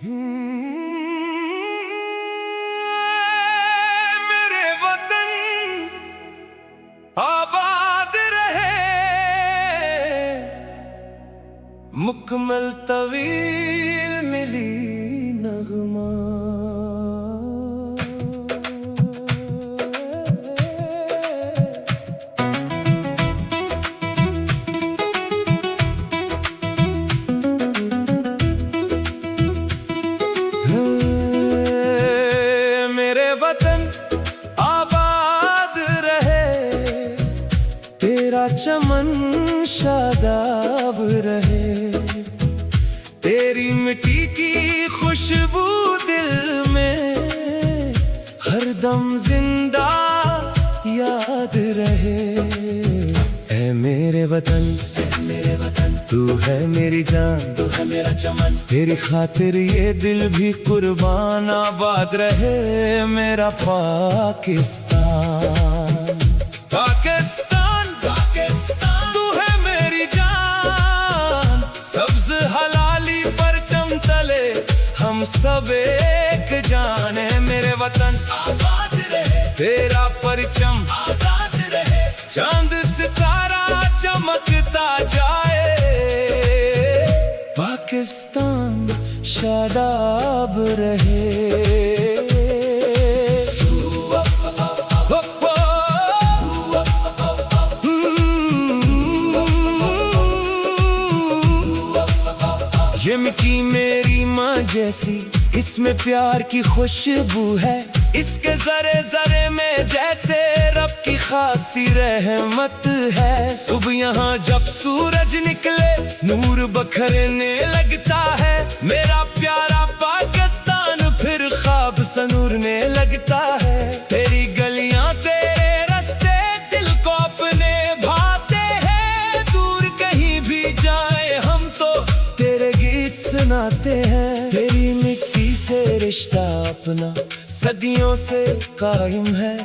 मेरे वतन आबाद रहे, मुकम्मल तवील मिली नगमा। मेरे वतन आबाद रहे, तेरा चमन शादाब रहे, तेरी मिट्टी की खुशबू दिल में हरदम जिंदा याद रहे। ऐ मेरे वतन, तू है मेरी जान, तू है मेरा चमन, तेरी खातिर ये दिल भी कुर्बान। आबाद रहे मेरा पाकिस्तान, पाकिस्तान, पाकिस्तान, तू है मेरी जान। सब्ज हलाली परचम तले हम सब एक जान है। मेरे वतन आबाद रहे, तेरा परचम आजाद रहे, चांद सितारा चमकता जाए। पाकिस्तान शादाब रहे। ये मिट्टी मेरी माँ जैसी, इसमें प्यार की खुशबू है, इसके जरे जरे में जैसे रब की खासी रहमत है। सुबह यहाँ जब सूरज निकले नूर बखरने लगता है, मेरा प्यारा पाकिस्तान फिर ख्वाब सनूरने लगता है। तेरी गलियां तेरे रास्ते दिल को अपने भाते हैं, दूर कहीं भी जाए हम तो तेरे गीत सुनाते हैं। तेरी मिट्टी से रिश्ता अपना सदियों से कायम है,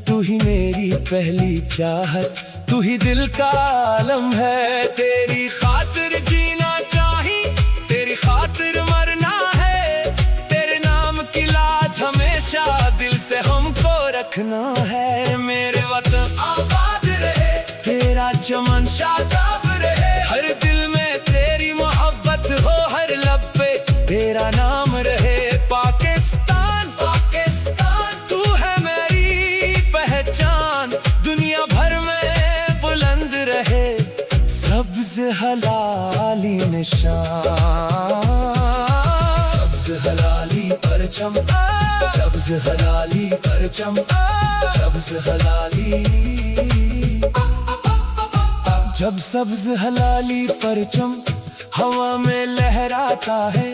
तू ही मेरी पहली चाहत, तू ही दिल का आलम है। तेरी खातिर जीना चाहिए, तेरी खातिर मरना है, तेरे नाम की लाज हमेशा दिल से हमको रखना है। मेरे वतन आबाद रहे, तेरा चमन शादाब रहे, हर दिल में तेरी मोहब्बत हो, हर लब पे तेरा नाम रहे। पाकिस्तान, पाकिस्तान, तू है मेरी पहचान, दुनिया भर में बुलंद रहे सब्ज हलाली निशान। सब्ज हलाली परचम, सब्ज हलाली परचम, सब्ज हलाली। जब सब्ज हलाली परचम हवा में लहराता है,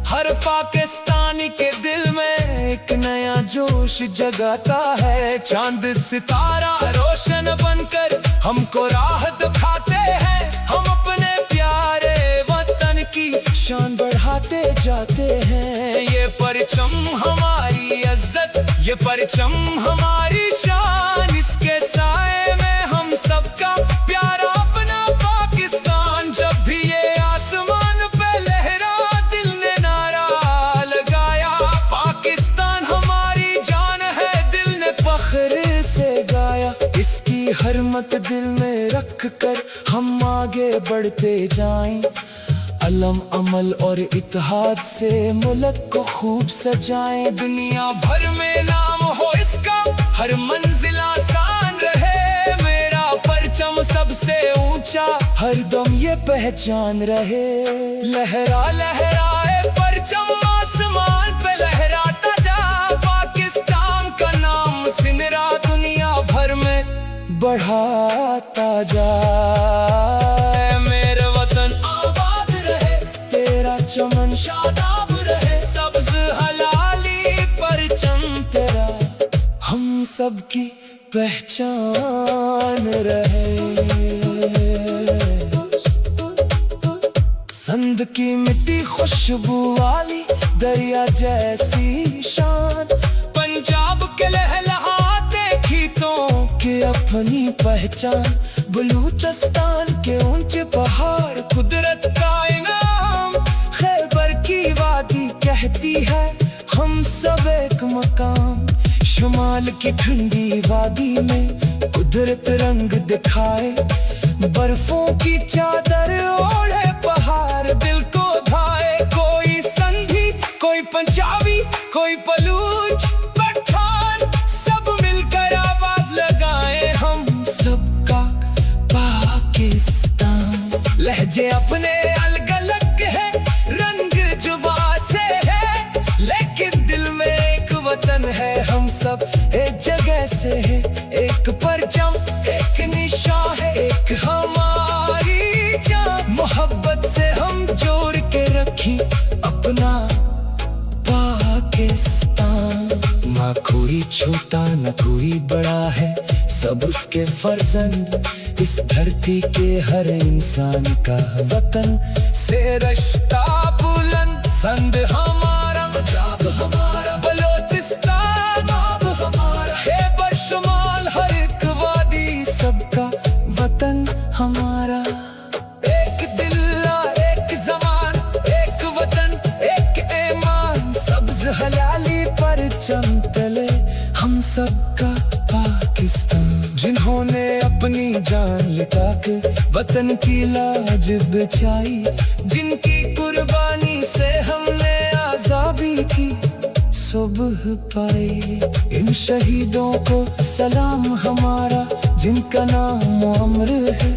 हर पाकिस्तानी के दिल में एक नया जोश जगाता है। चांद सितारा रोशन बनकर हमको राह दिखाते हैं, हम अपने प्यारे वतन की शान बढ़ाते जाते हैं। ये परचम हमारी इज्जत, ये परचम हमारी शान, इसके साए में हम सबका प्यारा अपना पाकिस्तान। जब भी ये आसमान पे लहरा दिल ने नारा लगाया, पाकिस्तान हमारी जान है दिल ने फख्र से गाया। इसकी हरमत दिल में रख कर हम आगे बढ़ते जाएं, अलम अमल और इत्तेहाद से मुल्क को खूब सजाएं। दुनिया भर में नाम हो इसका, हर मंजिल आसान रहे, मेरा परचम सबसे ऊंचा हर दम ये पहचान रहे। लहरा लहराए परचम आसमान पे लहराता जा, पाकिस्तान का नाम सिमरा दुनिया भर में बढ़ाता जा। मेरे वतन आबाद रहे, तेरा चमन शादाब रहे, सब्ज हलाली परचम तेरा हम सबकी पहचान रहे। संद की मिट्टी खुशबू वाली दरिया जैसी शान, पंजाब के लहलहाते खीतों के अपनी पहचान, बलूचिस्तान के ऊंचे पहाड़ कुदरत का इनाम, खैबर की वादी कह कहती है हम सब एक मकाम। शुमाल की ठंडी वादी में कुदरत रंग दिखाए, बर्फों की चादर ओढ़े पहाड़ दिल को धाए। कोई संधी, कोई पंजाबी, कोई बलूच, पठान, सब मिलकर आवाज लगाए हम सबका पाकिस्तान। लहजे अपने अलग अलग है, रंग जुबा से है, लेकिन दिल में एक वतन है। हम सब एक जगह से है, एक परचम, एक निशान है, एक हमारी जान। मोहब्बत से हम जोड़ के रखी अपना पाकिस्तान। ना कोई छोटा न कोई बड़ा है, सब उसके फर्जंद। इस धरती के हर इंसान का वतन से रिश्ता बुलंद। संद हमारा, पंजाब हमारा, बलोचिस्तान अब हमारा, खैबर शुमाल हर एक वादी सबका वतन हमारा। एक दिल्ला, एक जमान, एक वतन, एक ईमान, सब्ज हलाली पर चमतले हम सबका पाकिस्तान। जिन्होंने अपनी जान लुटा के वतन की लाज बचाई, जिनकी कुर्बानी से हमने आजादी की सुबह पाई। इन शहीदों को सलाम हमारा, जिनका नाम अमर है।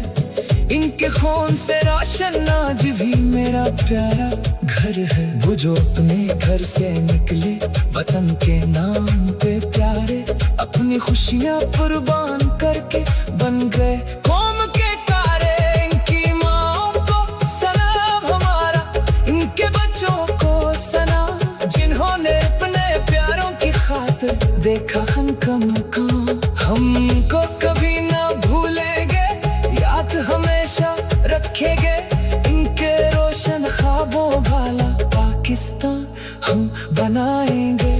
इनके खून से रोशन आज भी मेरा प्यारा घर है। वो जो अपने घर से निकले वतन के नाम पे प्यारे, अपनी खुशियाँ कुर्बान करके बन गए कौम के तारे। इनकी माँओं को सलाम हमारा, इनके बच्चों को सलाम, जिन्होंने अपने प्यारों की खातिर देखा हमका मकाम। हमको कभी ना भूलेंगे, याद हमेशा रखेंगे, इनके रोशन ख्वाबों वाला पाकिस्तान हम बनाएंगे।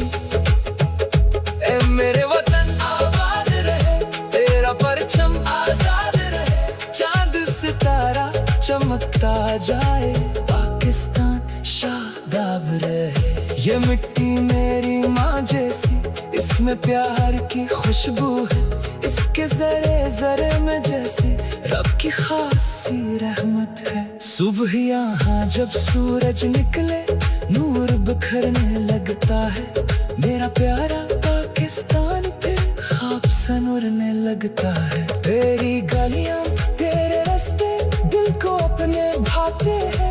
ए मेरे वतन आबाद रहे, तेरा परचम आजाद रहे, चांद सितारा चमकता जाए, पाकिस्तान शादाब रहे। ये मिट्टी मेरी माँ जैसी, इसमें प्यार की खुशबू है, इसके जरे जरे में जैसे रब की खासी रहमत है। सुबह यहाँ जब सूरज निकले नूर बिखरने लगता है, मेरा प्यारा पाकिस्तान पे ख्वाब सनूरने लगता है। तेरी गलियां, तेरे रास्ते दिल को अपने भाते हैं,